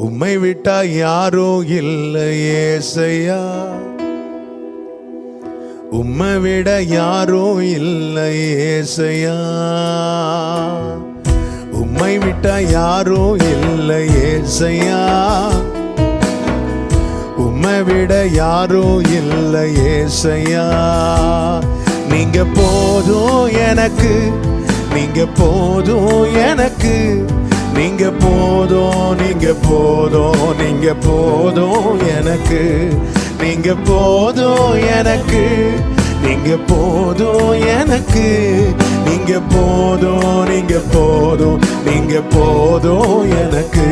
உம்மை விட்டா யாரோ இல்லை ஏசையா, உம்மை விட யாரோ இல்லை ஏசையா, உம்மை விட்டா யாரோ இல்லை ஏசையா, உம்மை விட யாரோ இல்லை ஏசையா. நீங்க போதும் எனக்கு, நீங்க போதும் எனக்கு, நீங்க போதும், நீங்க போதும், நீங்க போதும் எனக்கு, நீங்க போதும் எனக்கு, நீங்க போதும் எனக்கு, நீங்க போதும், நீங்க போதும், நீங்க போதும் எனக்கு.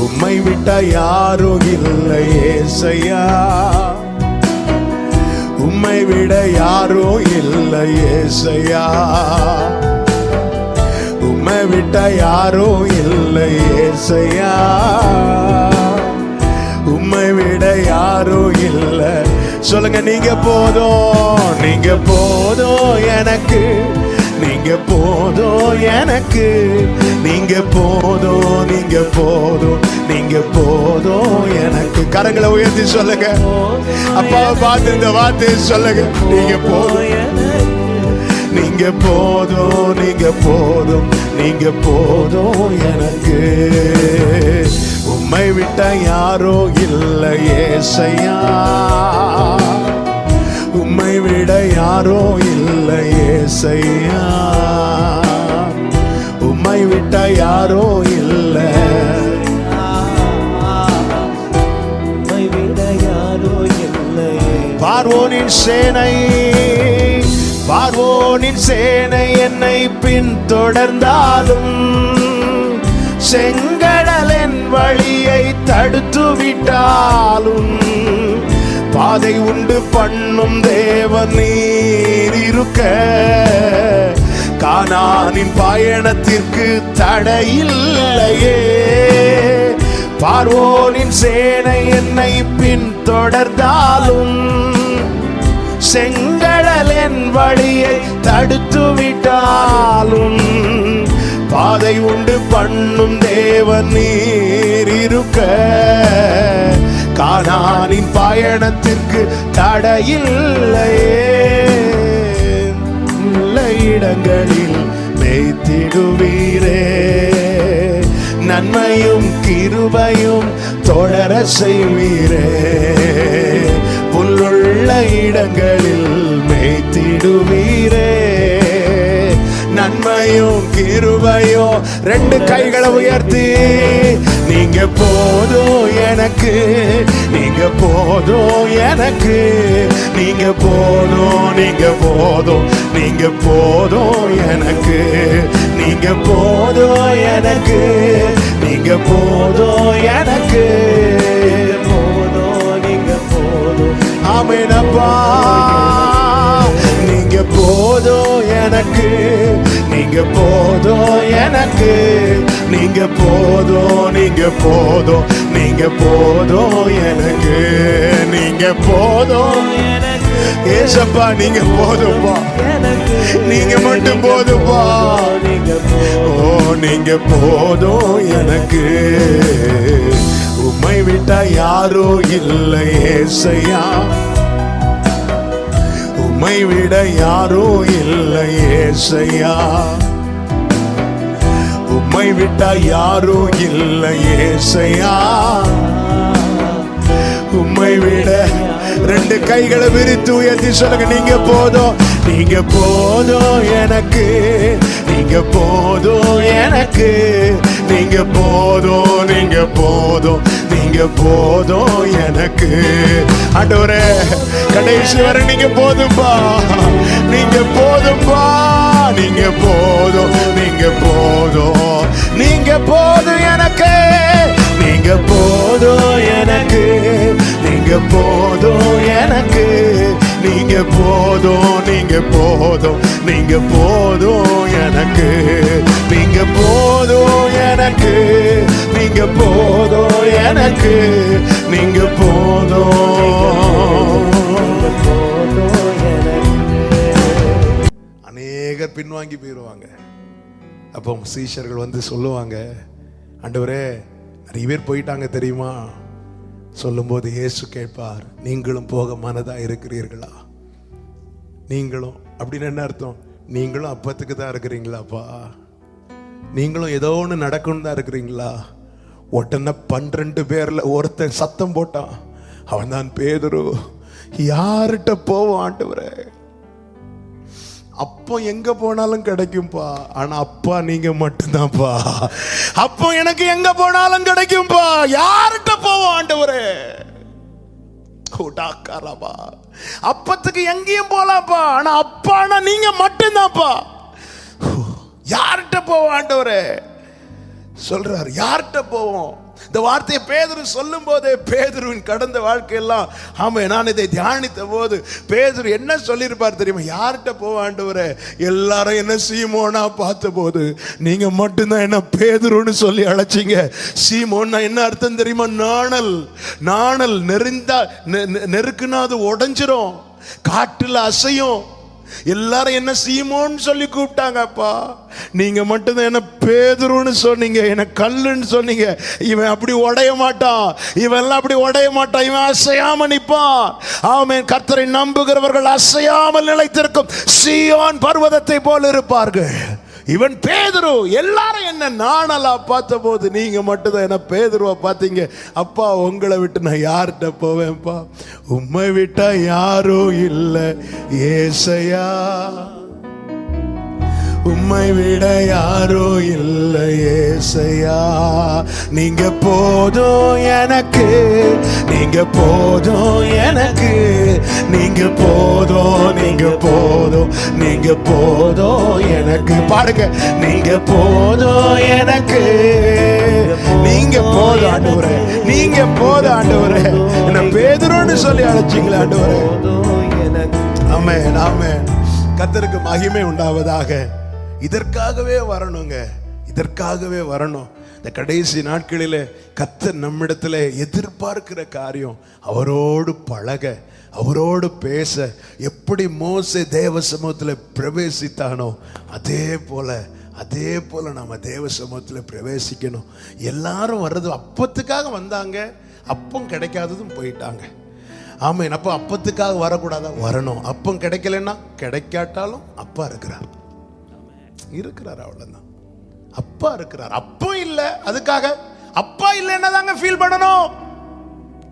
உம்மை விட்டா யாரும் இல்லை ஏசையா, உம்மை விட யாரும் இல்லை ஏசையா, உம்மை விட்ட யாரோ இல்லை ஏசையா, உம்மை விட யாரோ இல்லை. சொல்லுங்க, நீங்க போதும், நீங்க போதும் எனக்கு, நீங்க போதும் எனக்கு, நீங்க போதும், நீங்க போதும், நீங்க போதும் எனக்கு. கரங்களை உயர்த்தி சொல்லுங்க, அப்பாவை பார்த்து இந்த வார்த்தையை சொல்லுங்க. நீங்க போதும், நீங்க போதும், நீங்க போதும், நீங்க போதும் எனக்கு. உம்மை விட்ட யாரோ இல்லை ஏசையா, உம்மை விட யாரோ இல்லை ஏசையா, உம்மை விட்ட யாரோ இல்லை, உம்மை விட யாரோ இல்லை. பார்வோனின் சேனை, பார்வோனின் சேனை என்னை பின்தொடர்ந்தாலும், செங்கடலின் வழியை தடுத்து விட்டாலும், பாதை உண்டு பண்ணும் தேவன் நீர் இருக்க, கானானின் பயணத்திற்கு தடையில்லையே. பார்வோனின் சேனை என்னை பின்தொடர்ந்தாலும், செங்கடலின் வழியை தடுத்து விட்டாலும், பாதை உண்டு பண்ணும் தேவன் நீர் இருக்க, கானானின் பயணத்திற்கு தடையில்லையே. உள்ள இடங்களில் மேய்த்திடுவீரே, நன்மையும் கிருபையும் தொடர செய்வீரே. புல்லுள்ள இடங்களில் மேய்த்திடுவீரே, நன்மையும் கிருபையும். ரெண்டு கைகளை உயர்த்தி, நீங்க போதும் எனக்கு, நீங்க போதும் எனக்கு, நீங்க போதும், நீங்க போதும், நீங்க போதும் எனக்கு, நீங்க போதும் எனக்கு, நீங்க போதும் எனக்கு, போதும், நீங்க போதும். ஆமெனப்பா, நீங்க போதும் எனக்கு, நீங்க போதும் எனக்கு, நீங்க போதும், நீங்க போதும், நீங்க போதும் எனக்கு, நீங்க போதும் ஏசப்பா, நீங்க போதும்பா, நீங்க மட்டும் போதும்பா. ஓ, நீங்க போதும் எனக்கு. உம்மை விட்டா யாரோ இல்லை ஏசையா, உம்மை விட யாரோ இல்லை ஏசையா, உம்மை விட்டா யாரோ இல்லை ஏசையா, உம்மை விட. ரெண்டு கைகளை விரித்து உயர்த்தி சொல்லுங்க, நீங்க போதும், நீங்க போதும் எனக்கு, நீங்க போதும் எனக்கு, நீங்க போதும், நீங்க போதும், நீங்க போதும் எனக்கு. ஆண்டவரே, கடைசி வரை நீங்க போதும்பா, நீங்க போதும்பா, நீங்க போதும், நீங்க போதும், நீங்க போதும் எனக்கு, நீங்க போதும் எனக்கு, நீங்க போதும் எனக்கு, நீங்க போதும், நீங்க போதும், நீங்க போதும் எனக்கு, நீங்க போதும் எனக்கு, நீங்க போதும் எனக்கு, நீங்க போதும். அநேகர் பின்வாங்கி போயிடுவாங்க. அப்போ சீஷர்கள் வந்து சொல்லுவாங்க, ஆண்டவரே நிறைய பேர் போயிட்டாங்க தெரியுமா? சொல்லும்போது இயேசு கேட்பார், நீங்களும் போக மனதா இருக்கிறீர்களா? நீங்களும் அப்படின்னு என்ன அர்த்தம்? நீங்களும் அப்பத்துக்கு தான் இருக்கிறீங்களாப்பா? நீங்களும் ஏதோ ஒன்று நடக்கணும் தான் இருக்கிறீங்களா? உடனே 12 பேர்ல ஒருத்தன் சத்தம் போட்டான், அவன் தான் பேதுரு. யார்கிட்ட போவோம் ஆண்டவரே? அப்போ எங்க போனாலும் கிடைக்கும்பா, ஆனா அப்பா நீங்க மட்டும்தான்ப்பா. அப்போ எனக்கு எங்க போனாலும் கிடைக்கும்பா, யார்கிட்ட போவோம் ஆண்டவரே? அப்பத்துக்கு எங்கேயும் போலாம்ப்பா, ஆனா அப்பானா நீங்க மட்டும்தான்ப்பா. யார்கிட்ட போவோம் ஆண்டவரே? சொல்றாரு, யார்கிட்ட போவோம்? இந்த வார்த்தையை பேதுரு சொல்லும் போதே பேதுருவின் கடந்த வாழ்க்கையெல்லாம், ஆமா, நான் இதை தியானித்த போது பேதுரு என்ன சொல்லியிருப்பார் தெரியுமா? யார்கிட்ட போவோம் ஆண்டவரே? எல்லாரும் என்ன சீமோனா பார்த்த போது நீங்க மட்டும்தான் என்ன பேதுருன்னு சொல்லி அழைச்சிங்க. சீமோன்னா என்ன அர்த்தம் தெரியுமா? நாணல். நாணல் நெருந்தா நெருக்குனா அது உடைஞ்சிரும், காட்டுல அசையும். எல்லாரும் என்ன சீமோன்னு சொல்லி கூப்பிட்டாங்கப்பா, நீங்க மட்டும்தான் என்ன பேதுருன்னு சொன்னீங்க, என்ன கல்லுன்னு சொன்னீங்க. இவன் அப்படி உடைய மாட்டான், இவன் எல்லாம் அப்படி உடைய மாட்டான், இவன் அசையாம நிற்பான். ஆமென். கர்த்தரை நம்புகிறவர்கள் அசையாமல் நிலைத்திருக்கும் சீயோன் பர்வதத்தை போல இருப்பார்கள். இவன் பேதுரு. எல்லாரும் என்ன நாணலா பார்த்த போது நீங்க மட்டும்தான் என்ன பேதுருவா பார்த்தீங்க. அப்பா, உங்களை விட்டு நான் யார்கிட்ட போவேன்ப்பா? உம்மை விட்டா யாரும் இல்லை ஏசையா, உம்மை விட யாரோ இல்லை ஏசையா. நீங்க போதும் எனக்கு, நீங்க போதும் எனக்கு, நீங்க போதும், நீங்க போதும், நீங்க போதும் எனக்கு. பாடுங்க, நீங்க போதும் எனக்கு, நீங்க போதும் ஆண்டவரே, நீங்க போதும் ஆண்டவரே. என்ன பேதுருன்னு சொல்லி அழைச்சிங்களா ஆண்டவரே? ஆமென், ஆமென். கர்த்தருக்கு மகிமை உண்டாவதாக. இதற்காகவே வரணுங்க, இதற்காகவே வரணும். இந்த கடைசி நாட்களில் கர்த்தர் நம்மிடத்தில் எதிர்பார்க்கிற காரியம், அவரோடு பழக, அவரோடு பேச. எப்படி மோசே தேவ சமூகத்தில் பிரவேசித்தானோ அதே போல நாம தேவ சமூகத்தில் பிரவேசிக்கணும். எல்லாரும் வர்றது அப்பத்துக்காக வந்தாங்க, அப்பம் கிடைக்காததும் போயிட்டாங்க. ஆமாம், அப்போ அப்பத்துக்காக வரக்கூடாதா? வரணும். அப்பம் கிடைக்கலன்னா, கிடைக்காட்டாலும் அப்பா இருக்கிறார், அவ்வளவுதான். அப்பா இருக்கிறார். அப்போ இல்ல, அதுக்காக அப்பா இல்லைன்னா தாங்க ஃபீல் பண்ணணும்.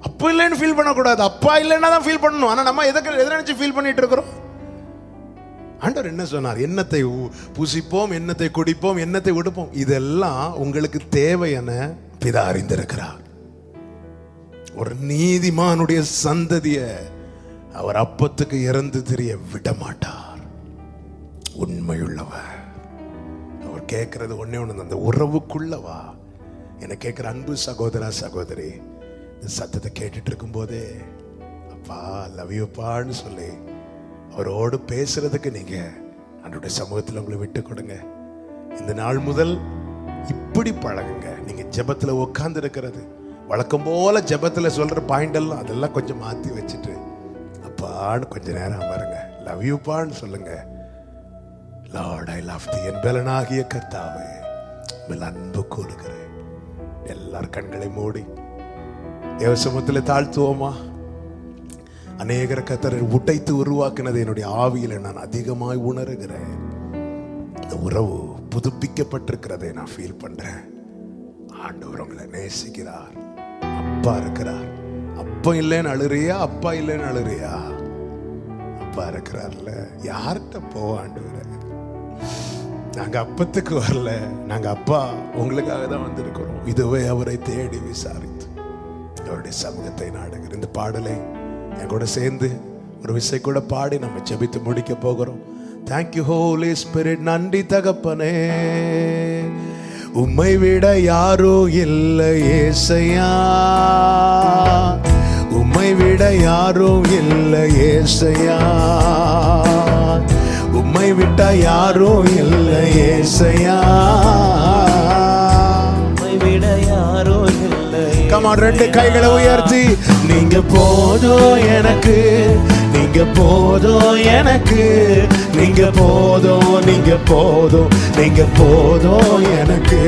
அப்பா இல்லைன்னு ஃபீல் பண்ணக்கூடாது, அப்பா இல்லைன்னா தான் ஃபீல் பண்ணணும். ஆனா நம்ம எதை நினைச்சு ஃபீல் பண்ணிட்டு இருக்கிறோம்? ஆண்டவர் என்ன சொன்னார்? எண்ணத்தை புசிப்போம், எண்ணத்தை குடிப்போம், எண்ணத்தை விடுப்போம், இதெல்லாம் உங்களுக்கு தேவை என பிதா அறிந்திருக்கிறார். ஒரு நீதிமானுடைய சந்ததிய அவர் அப்பத்துக்கு இறந்து தெரிய விட மாட்டார். உண்மையுள்ளவர். அவர் கேட்கறது ஒன்னே ஒண்ணு, அந்த உறவுக்குள்ளவா. என்ன கேட்கிற அன்பு சகோதரா, சகோதரி, இந்த சத்தத்தை கேட்டுட்டு இருக்கும் போதே அப்பா லவ் யூப்பான்னு சொல்லி அவரோடு பேசுறதுக்கு நீங்க அவருடைய சமூகத்தில் உங்களை விட்டு கொடுங்க. இந்த நாள் முதல் இப்படி பழகுங்க. நீங்க ஜெபத்துல உட்கார்ந்து இருக்கிறது, வழக்கம் போல ஜெபத்துல சொல்ற பாயிண்ட் எல்லாம் அதெல்லாம் கொஞ்சம் மாத்தி வச்சுட்டு அப்பான்னு கொஞ்ச நேரம் பாருங்க, லவ் யூப்பான்னு சொல்லுங்க. லார்ட் ஐ லவ் தி, என் பலனாகிய கர்த்தாவே உங்கள் அன்பு கூறுகிறேன். எல்லார் கண்களை மூடி தேவ சமூகத்தில் தாழ்த்துவோமா? அநேகர கர்த்தரை உடைத்து உருவாக்கினது என்னுடைய ஆவியில நான் அதிகமாய் உணர்கிறேன். இந்த உறவு புதுப்பிக்கப்பட்டிருக்கிறதை நான் ஃபீல் பண்றேன். ஆண்டவர் உங்களை நேசிக்கிறார், அப்பா இருக்கிறார். அப்பா இல்லைன்னு அழுறியா? அப்பா இல்லைன்னு அழுறியா? அப்பா இருக்கிறார்ல. யார்கிட்ட போவ ஆண்டவரே? நாங்க அப்பத்துக்கு வரல, நாங்க அப்பா உங்களுக்காக தான் வந்திருக்கிறோம். இதுவே அவரை தேடி விசாரித்து அவருடைய சமூகத்தை நாடுகிற இந்த பாடலை என் கூட சேர்ந்து ஒரு விசை கூட பாடி நம்ம ஜெபித்து முடிக்க போகிறோம். Thank you holy spirit. நன்றி தகப்பனே, உம்மை விட யாரோ இல்லை ஏசையா, உம்மை விட யாரோ இல்லை ஏசையா, உம்மை விட்ட யாரோ இல்லை ஏசையா, உம்மை விட யாரோ இல்லை. கமான், ரெண்டு கைகளை உயர்த்தி, நீங்க போதும் எனக்கு, நீங்க போதும் எனக்கு, நீங்க போதும், நீங்க போதும், நீங்க போதும் எனக்கு,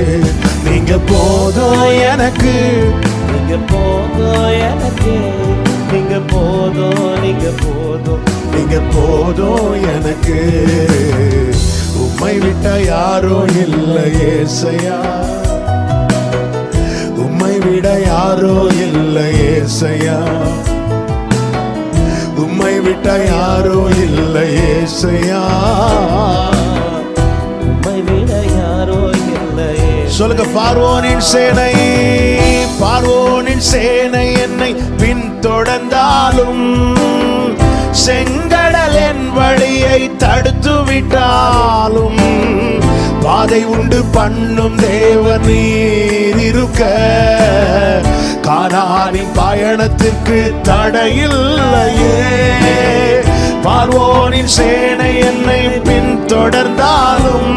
நீங்க போதும் எனக்கு. எனக்கு, நீங்க போதும் எனக்கு, நீங்க போதும், நீங்க போதும், நீங்க போதும் எனக்கு. உம்மை விட்ட யாரோ இல்லை ஏசையா, உம்மை விட யாரோ இல்லை ஏசையா, உம்மை விட்ட யாரோ இல்லை ஏசையா, உம்மை விட யாரோ இல்லை. சொல்லுங்க. பார்வோனின் சேனை, பார்வோனின் சேனை என்னை பின்தொடர்ந்தாலும், செங்கடல் என் வழியை தடுத்து விட்டாலும், பாதை உண்டு பண்ணும் தேவன் நீர் இருக்க, கானானின் பயணத்திற்கு தடையில்லையே. பார்வோனின் சேனை என்னை பின்தொடர்ந்தாலும்,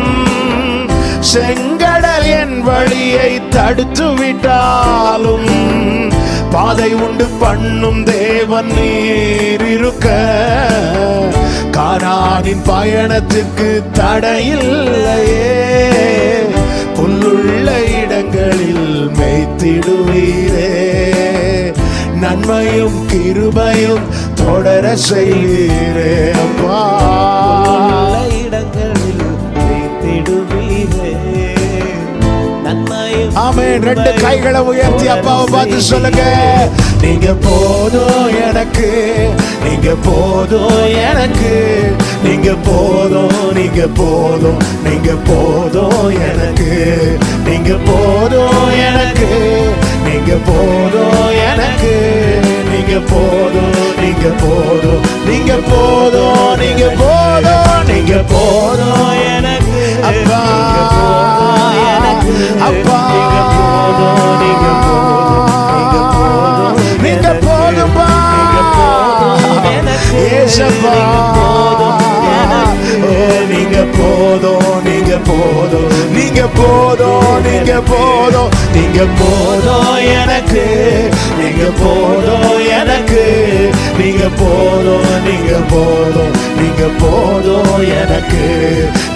செங்கடல் என் வழியை தடுத்து விட்டாலும், பாதை உண்டு பண்ணும் தேவன் நீர் இருக்க, கானானின் பயணத்துக்கு தடையில்லையே. புல்லுள்ள இடங்களில் மேய்த்திடுவீரே, நன்மையும் கிருபையும் தொடர செய்வீரே. அப்பா இடங்களில் மேய்த்திடுவீரே, நன்மையும். ஆமென். ரெண்டு கைகளை உயர்த்தி அப்பாவை பார்த்து சொல்லுங்க. நீங்க போதும் எனக்கு, நீங்க போதும் எனக்கு, நீங்க போதும், நீங்க போதும், நீங்க போதும் எனக்கு, நீங்க போதும் எனக்கு, நீங்க போதும் எனக்கு, நீங்க போதும், நீங்க போதும், நீங்க போதும், நீங்க போதும், நீங்க போதும் எனக்கு. அப்பா அப்பா நீங்க போதும்பா ஏசப்பா. நீங்க போதும், நீங்க போதும், நீங்க போதும், நீங்க போதும், நீங்க போதும் எனக்கு, நீங்க போதும் எனக்கு, நீங்க போதும், நீங்க போதும், நீங்க போதும் எனக்கு,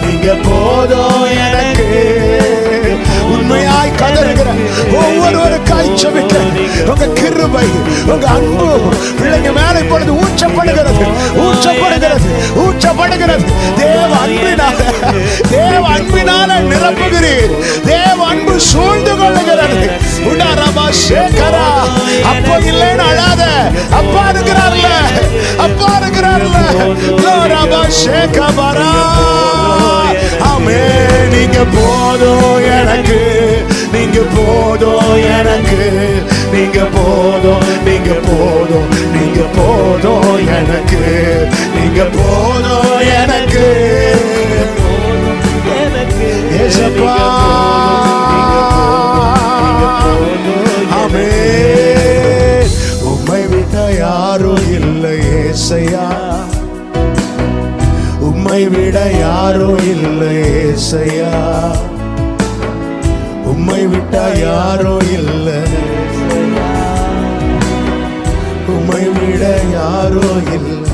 நீங்க போதும் எனக்கு. உண்மையாய் கதறுகிற ஒவ்வொருவருக்காய் ஜெபிக்க உங்க கிருபை, உங்க அன்பு பிள்ளைங்க மேல இப்பொழுது ஊற்றப்படுகிறது, ஊற்றப்படுகிறது, ஊற்றப்படுகிறது. தேவ அன்பினால, தேவ அன்பினால நிரப்புகிறீர். தேவ அன்பு சூழ்ந்து கொள்ளுகிறது. உடாரமா சேகரா. அப்போ இல்லைன்னு அழாத, அப்பா இருக்கிறார்ல, அப்பா இருக்கிறார்ல. லோரமா சேகபரா. ஆமே. நீங்க போதும் எனக்கு, நீங்க போதும் எனக்கு, நீங்க போதும், நீங்க போதும், நீங்க போதும் எனக்கு, நீங்க போதும் எனக்கு. ஏசப்பா. ஆமென். உம்மை விட்ட யாரும் இல்லை ஏசையா, உம்மை விட யாரோ இல்லை ஏசையா, உம்மை விட்ட யாரோ இல்லை, உம்மை விட யாரோ இல்லை.